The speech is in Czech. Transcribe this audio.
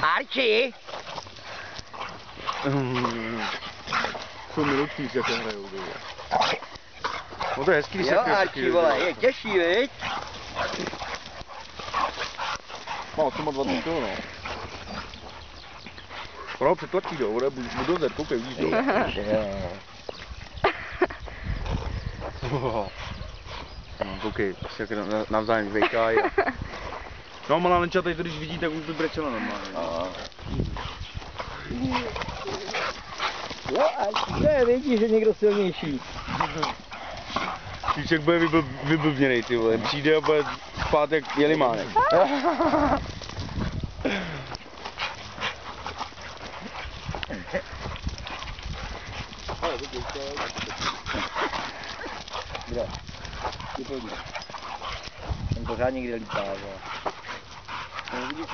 Arči! Jsou milutní, jak to hrajou. No to je hezký, když se jo, Arči, vole, je těžší, viď? Má 28 kg, no. Ono přetlačí, jo, budu zet, koukej, vidíš, jo. No, koukej, prostě jak navzájem vejkají. No, malá Lenča tady to, když vidí, tak už by brečela normálně. Jo, Arči, to je, vidíš, že někdo silnější. Píček bude vyblbněnej, ty vole, přijde a bude spát jak jelimánek. Kde? Ty pojď. Ten pořád někde lítá, jo. Vidíš,